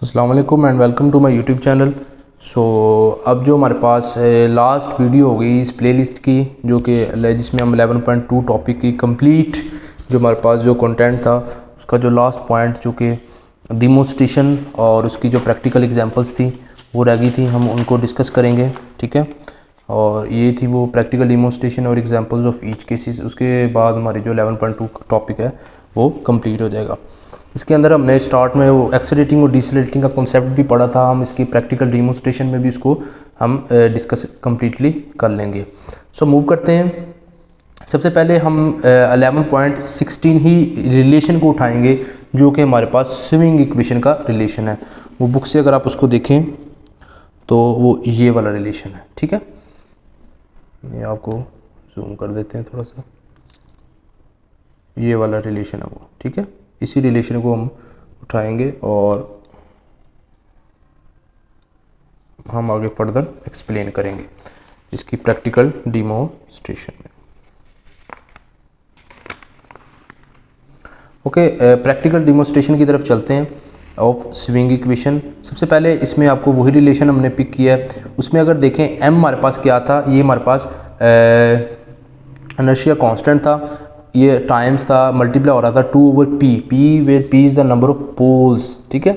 अस्सलाम वालेकुम and welcome to my YouTube channel. अब जो हमारे पास लास्ट वीडियो हो गई इस प्लेलिस्ट की, जो कि जिसमें हम 11.2 टॉपिक की कंप्लीट जो हमारे पास जो कंटेंट था उसका जो लास्ट पॉइंट जो कि डिमोन्स्ट्रेशन और उसकी जो प्रैक्टिकल एग्जांपल्स थी वो रह गई थी, हम उनको डिस्कस करेंगे। ठीक है, और ये थी वो प्रैक्टिकल डिमोन्स्ट्रेशन और एग्जांपल्स ऑफ ईच केसेस। उसके बाद हमारी जो 11.2 टॉपिक है वो कंप्लीट हो जाएगा। इसके अंदर हमने स्टार्ट में वो एक्सेलरेटिंग और डिसलेटिंग का कॉन्सेप्ट भी पढ़ा था, हम इसकी प्रैक्टिकल डिमोन्स्ट्रेशन में भी इसको हम डिस्कस कम्प्लीटली कर लेंगे। मूव करते हैं। सबसे पहले हम 11.16 ही रिलेशन को उठाएंगे जो कि हमारे पास स्विंग इक्वेशन का रिलेशन है। वो बुक से अगर आप उसको देखें तो वो ये वाला रिलेशन है। ठीक है, ये आपको जूम कर देते हैं थोड़ा सा, ये वाला रिलेशन है वो। ठीक है, इसी रिलेशन को हम उठाएंगे और हम आगे फर्दर एक्सप्लेन करेंगे इसकी प्रैक्टिकल डिमोन्स्ट्रेशन में। ओके, प्रैक्टिकल डिमोन्स्ट्रेशन की तरफ चलते हैं ऑफ स्विंग इक्वेशन। सबसे पहले इसमें आपको वही रिलेशन हमने पिक किया है। उसमें अगर देखें m हमारे पास क्या था, ये हमारे पास इनर्शिया कांस्टेंट था, ये टाइम्स था, मल्टीप्लाई हो रहा था 2/p, where p is the number of poles. ठीक है,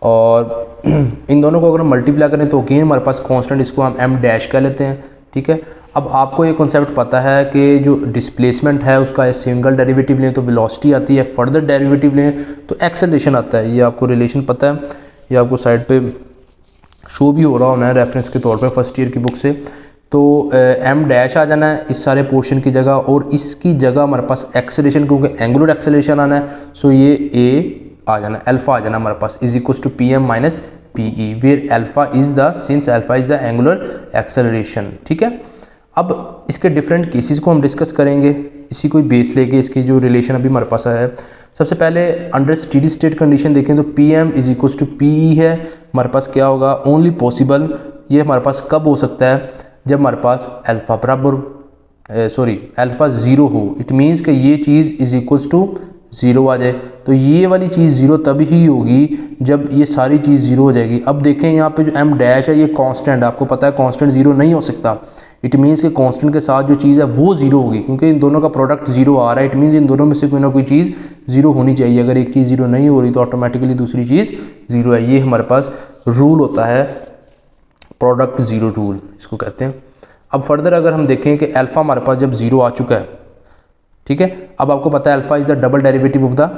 और इन दोनों को अगर हम मल्टीप्लाई करें तो अगेन हमारे पास कांस्टेंट, इसको हम m डैश कह लेते हैं। ठीक है, अब आपको ये कॉन्सेप्ट पता है कि जो डिस्प्लेसमेंट है उसका सिंगल डेरिवेटिव लें तो वेलोसिटी आती है, फर्दर डेरिवेटिव लें तो एक्सेलरेशन आता है। ये आपको रिलेशन पता है, ये आपको साइड पे शो भी हो रहा होना है रेफरेंस के तौर पे फर्स्ट ईयर की बुक से। तो m डैश आ जाना है इस सारे पोर्शन की जगह, और इसकी जगह हमारे पास एक्सेलरेशन, क्योंकि एंगुलर एक्सेलरेशन आना है, सो ये a आ जाना, अल्फा आ जाना हमारे पास, is equal to pm minus pe, where alpha is the, since alpha is the angular acceleration. ठीक है, अब इसके डिफरेंट केसेस को हम डिस्कस करेंगे इसी कोई बेस लेके, इसकी जो रिलेशन अभी हमारे पास है। सबसे पहले अंडर स्टेडी स्टेट कंडीशन देखें तो pm is equal to pe है हमारे पास। क्या होगा, ओनली पॉसिबल ये हमारे पास कब हो सकता है, जब हमारे पास अल्फ़ा बराबर अल्फ़ा ज़ीरो हो। इट मीन्स कि ये चीज़ इज इक्वल्स टू ज़ीरो आ जाए। तो ये वाली चीज़ ज़ीरो तभी ही होगी जब ये सारी चीज़ ज़ीरो हो जाएगी। अब देखें यहाँ पे जो m डैश है ये कांस्टेंट, आपको पता है कांस्टेंट ज़ीरो नहीं हो सकता। इट मीन्स कि कांस्टेंट के साथ जो चीज़ है वो ज़ीरो होगी, क्योंकि इन दोनों का प्रोडक्ट ज़ीरो आ रहा है। इट मीन्स इन दोनों में से कोई ना कोई चीज़ ज़ीरो होनी चाहिए। अगर एक चीज़ ज़ीरो नहीं हो रही तो ऑटोमेटिकली दूसरी चीज़ ज़ीरो है। ये हमारे पास रूल होता है, प्रोडक्ट ज़ीरो रूल इसको कहते हैं। अब फर्दर अगर हम देखें कि अल्फ़ा हमारे पास जब ज़ीरो आ चुका है, ठीक है, अब आपको पता है alpha is the double derivative of the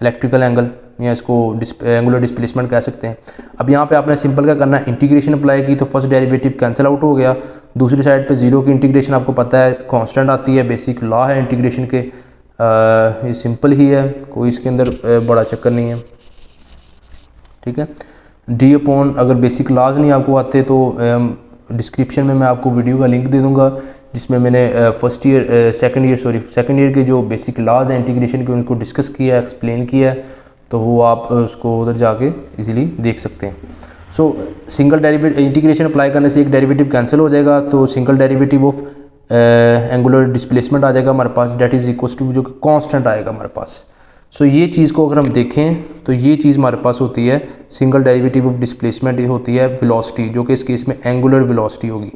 electrical angle, या इसको एंगुलर डिस्प्लेसमेंट कह सकते हैं। अब यहाँ पे आपने सिंपल क्या करना है, इंटीग्रेशन अप्लाई की तो फर्स्ट डेरिवेटिव कैंसिल आउट हो गया। दूसरी साइड पे ज़ीरो की इंटीग्रेशन आपको पता है कांस्टेंट आती है, बेसिक लॉ है इंटीग्रेशन के, ये सिंपल ही है, कोई इसके अंदर बड़ा चक्कर नहीं है। ठीक है, डी अपॉन, अगर बेसिक लॉज नहीं आपको आते तो डिस्क्रिप्शन में मैं आपको वीडियो का लिंक दे दूंगा जिसमें मैंने सेकंड ईयर के जो बेसिक लॉज हैं इंटीग्रेशन के उनको डिस्कस किया, एक्सप्लेन किया है, तो वो आप उसको उधर जाके इजीली देख सकते हैं। सिंगल डेरिवेटिव इंटीग्रेशन अप्लाई करने से एक डेरिवेटिव कैंसिल हो जाएगा, तो single derivative of angular displacement आ जाएगा हमारे पास, डेट इज़ इक्वल टू जो कि कांस्टेंट आएगा हमारे पास। ये चीज़ को अगर हम देखें तो ये चीज़ हमारे पास होती है सिंगल डेरिवेटिव ऑफ डिस्प्लेसमेंट, ये होती है वेलोसिटी, जो कि इस केस में एंगुलर वेलोसिटी होगी।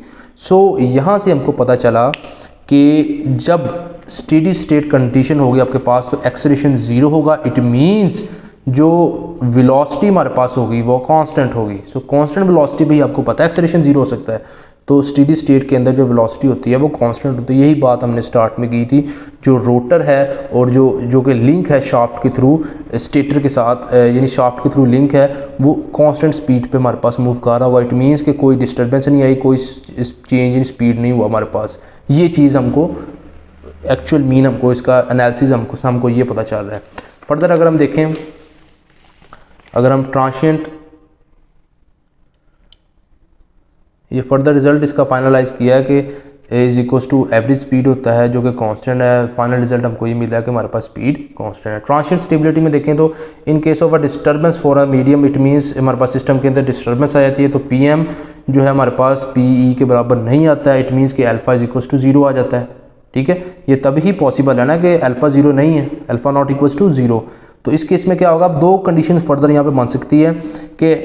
यहाँ से हमको पता चला कि जब स्टेडी स्टेट कंडीशन होगी आपके पास तो एक्सेलरेशन ज़ीरो होगा। इट मीन्स जो वेलोसिटी हमारे पास होगी वो कांस्टेंट होगी। कांस्टेंट वेलोसिटी भी आपको पता है एक्सेलरेशन ज़ीरो हो सकता है, तो स्टेडी स्टेट के अंदर जो वेलोसिटी होती है वो कांस्टेंट होती है। यही बात हमने स्टार्ट में की थी। जो रोटर है और जो कि लिंक है शाफ्ट के थ्रू स्टेटर के साथ, यानी शाफ्ट के थ्रू लिंक है, वो कांस्टेंट स्पीड पे हमारे पास मूव कर रहा होगा। इट मीन्स कि कोई डिस्टर्बेंस नहीं आई, कोई चेंज इन स्पीड नहीं हुआ हमारे पास। ये चीज़ हमको एक्चुअल मीन, हमको इसका एनालिसिस हमको ये पता चल रहा है। फर्दर अगर हम देखें, अगर हम ट्रांसिएंट, ये फर्दर रिजल्ट इसका फाइनलाइज किया है कि is equal to average speed होता है जो कि कांस्टेंट है। फाइनल रिजल्ट हमको ये मिला है कि हमारे पास स्पीड कांस्टेंट है। ट्रांसिएंट स्टेबिलिटी में देखें तो in case of a disturbance for a medium, it means हमारे पास सिस्टम के अंदर डिस्टर्बेंस आ जाती है तो pm जो है हमारे पास pe के बराबर नहीं आता है। इट मीन्स कि alpha is equal to zero आ जाता है। ठीक है, ये तभी ही पॉसिबल है ना कि अल्फ़ा ज़ीरो नहीं है, alpha not equal to zero. तो इस केस में क्या होगा, अब दो कंडीशन फर्दर यहाँ पे बन सकती है कि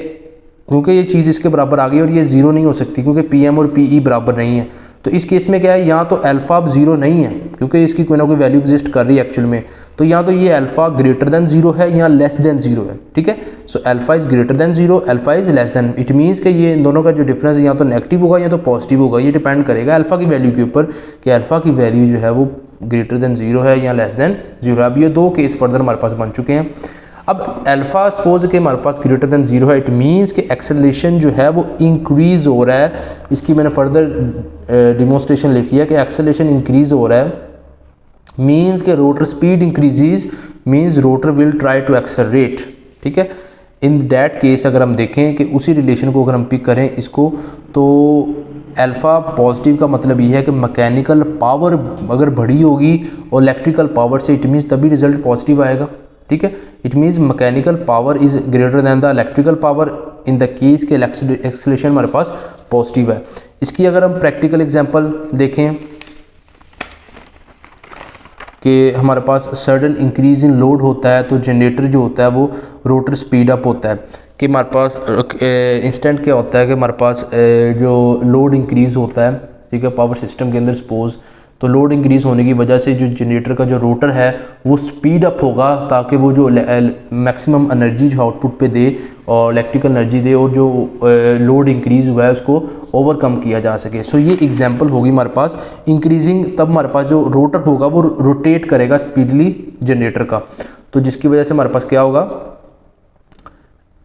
क्योंकि ये चीज़ इसके बराबर आ गई और ये ज़ीरो नहीं हो सकती क्योंकि पी एम और पी ई बराबर नहीं है। तो इस केस में क्या है, यहाँ तो अल्फ़ा अब ज़ीरो नहीं है क्योंकि इसकी कोई ना कोई वैल्यू एग्जिस्ट कर रही है एक्चुअल में। तो यहाँ तो ये अल्फ़ा ग्रेटर देन ज़ीरो है, यहाँ लेस देन ज़ीरो है, ठीक है। सो alpha is greater than zero, alpha is less than, it means कि ये इन दोनों का जो डिफरेंस है या तो नेगेटिव होगा या तो पॉजिटिव होगा। ये डिपेंड करेगा अल्फ़ा की वैल्यू के ऊपर कि अल्फ़ा की वैल्यू जो है वो ग्रेटर देन ज़ीरो है या लेस देन ज़ीरो है। अब ये दो केस फर्दर हमारे पास बन चुके हैं। अब अल्फ़ा सपोज कि हमारे पास ग्रेटर देन ज़ीरो है, इट मीन्स कि एक्सेलरेशन जो है वो इंक्रीज़ हो रहा है। इसकी मैंने फर्दर डिमोन्स्ट्रेशन लिखी है कि एक्सेलरेशन इंक्रीज़ हो रहा है, मीन्स के rotor speed increases, means rotor will try to accelerate, ठीक है। इन दैट केस अगर हम देखें कि उसी रिलेशन को अगर हम पिक करें इसको, तो अल्फ़ा पॉजिटिव का मतलब ये है कि मैकेनिकल पावर अगर बढ़ी होगी और इलेक्ट्रिकल पावर से, इट मीन्स तभी रिजल्ट पॉजिटिव आएगा, ठीक है। It means mechanical power is greater than the electrical power in the case के एक्सेलरेशन हमारे पास पॉजिटिव है। इसकी अगर हम प्रैक्टिकल एग्जांपल देखें कि हमारे पास सडन इंक्रीज इन लोड होता है तो जनरेटर जो होता है वो रोटर स्पीड अप होता है कि हमारे पास इंस्टेंट क्या होता है कि हमारे पास जो लोड इंक्रीज़ होता है, ठीक है, पावर सिस्टम के अंदर सपोज, तो लोड इंक्रीज़ होने की वजह से जो जनरेटर का जो रोटर है वो स्पीड अप होगा ताकि वो जो मैक्सिमम एनर्जी जो आउटपुट पे दे और इलेक्ट्रिकल एनर्जी दे और जो लोड इंक्रीज़ हुआ है उसको ओवरकम किया जा सके। सो ये एग्जांपल होगी हमारे पास इंक्रीजिंग, तब हमारे पास जो रोटर होगा वो रोटेट करेगा स्पीडली जनरेटर का, तो जिसकी वजह से हमारे पास क्या होगा,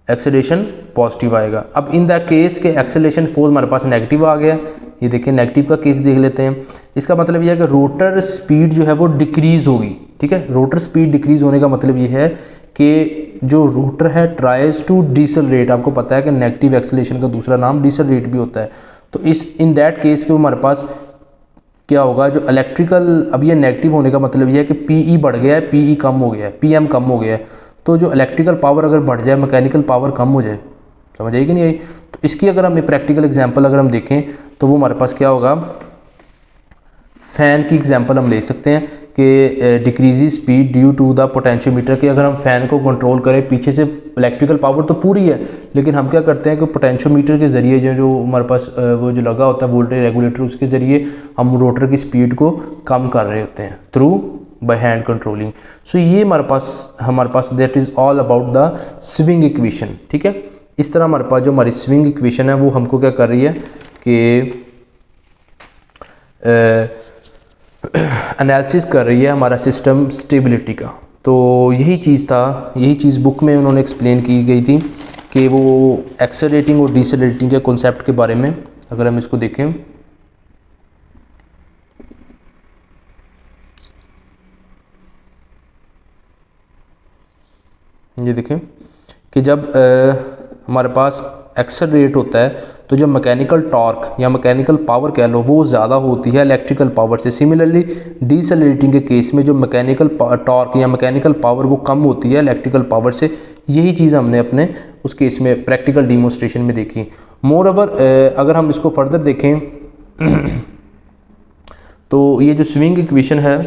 एक्सेलरेशन पॉजिटिव आएगा। अब इन द केस के एक्सेलरेशन सपोज हमारे पास नेगेटिव आ गया, ये देखिए नेगेटिव का केस देख लेते हैं। इसका मतलब यह है कि रोटर स्पीड जो है वो डिक्रीज़ होगी, ठीक है। रोटर स्पीड डिक्रीज़ होने का मतलब ये है कि जो रोटर है ट्राइज टू डिसलरेट, आपको पता है कि नेगेटिव एक्सेलरेशन का दूसरा नाम डिसलरेट भी होता है। तो इस इन दैट केस के हमारे पास क्या होगा, जो इलेक्ट्रिकल, अब ये नेगेटिव होने का मतलब ये है कि पीई बढ़ गया है, पीई कम हो गया है, पीएम कम हो गया है। तो जो इलेक्ट्रिकल पावर अगर बढ़ जाए, मैकेनिकल पावर कम हो जाए, समझ आएगी नहीं आई। तो इसकी अगर हम प्रैक्टिकल एग्जांपल अगर हम देखें तो वो हमारे पास क्या होगा, फ़ैन की एग्जांपल हम ले सकते हैं कि decrease speed due to the potentiometer, कि अगर हम फ़ैन को कंट्रोल करें, पीछे से इलेक्ट्रिकल पावर तो पूरी है लेकिन हम क्या करते हैं कि पोटेंशियोमीटर के ज़रिए जो हमारे पास वो जो लगा होता है वोल्टेज रेगुलेटर, उसके ज़रिए हम रोटर की स्पीड को कम कर रहे होते हैं through by hand controlling. So ये हमारे पास that is all about the swing equation, ठीक है। इस तरह हमारे पास जो हमारी स्विंग इक्वेशन है वो हमको क्या कर रही है कि एनालिसिस कर रही है हमारा सिस्टम स्टेबिलिटी का। तो यही चीज़ था, यही चीज़ बुक में उन्होंने एक्सप्लेन की गई थी कि वो एक्सेलरेटिंग और डिसेलरेटिंग के कॉन्सेप्ट के बारे में। अगर हम इसको देखें, ये देखें कि जब हमारे पास एक्सेलरेट होता है तो जो मैकेनिकल टॉर्क या मैकेनिकल पावर कह लो वो ज़्यादा होती है इलेक्ट्रिकल पावर से। सिमिलरली डिसेलरेटिंग के केस में जो मैकेनिकल टॉर्क या मैकेनिकल पावर वो कम होती है इलेक्ट्रिकल पावर से। यही चीज़ हमने अपने उस केस में प्रैक्टिकल डिमोन्स्ट्रेशन में देखी। मोर ओवर अगर हम इसको फर्दर देखें तो ये जो स्विंग इक्वेशन है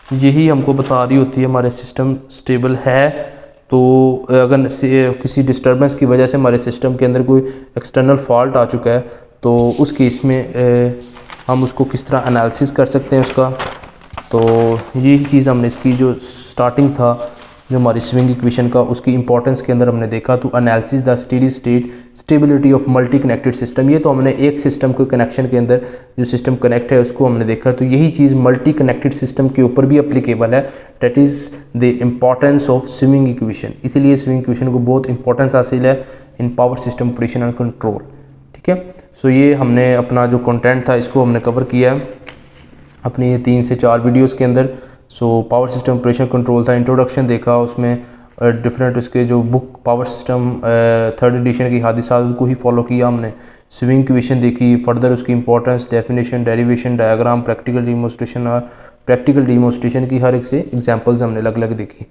यही हमको बता रही होती है हमारे सिस्टम स्टेबल है। तो अगर किसी डिस्टर्बेंस की वजह से हमारे सिस्टम के अंदर कोई एक्सटर्नल फॉल्ट आ चुका है तो उस केस में हम उसको किस तरह एनालिसिस कर सकते हैं उसका। तो यही चीज़ हमने इसकी जो स्टार्टिंग था जो हमारी स्विंग इक्वेशन का, उसकी इंपॉर्टेंस के अंदर हमने देखा। तो analysis the steady state stability of multi connected system, ये तो हमने एक सिस्टम को कनेक्शन के अंदर जो सिस्टम कनेक्ट है उसको हमने देखा। तो यही चीज़ मल्टी कनेक्टेड सिस्टम के ऊपर भी अप्लीकेबल है, that is the importance of swing equation. इसीलिए स्विंग इक्वेशन को बहुत इंपॉर्टेंस हासिल है in power system operation and control, ठीक है। सो ये हमने अपना जो कंटेंट था इसको हमने कवर किया है अपनी ये 3 से 4 वीडियोज़ के अंदर। So power system operation control था, इंट्रोडक्शन देखा, उसमें डिफरेंट उसके जो book power system 3rd addition की हादिसात को ही फॉलो किया हमने। स्विंग इक्वेशन देखी, फर्दर उसकी importance, definition, derivation, diagram, practical demonstration की हर एक से एग्जांपल्स हमने अलग अलग देखी।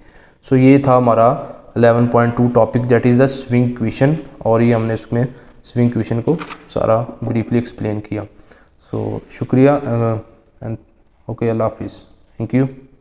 सो ये था हमारा 11.2 topic that is the swing equation, और ये हमने इसमें स्विंग इक्वेशन को सारा ब्रीफली एक्सप्लेन किया। सो शुक्रिया एंड ओके, अल्लाह हाफिज़, थैंक यू।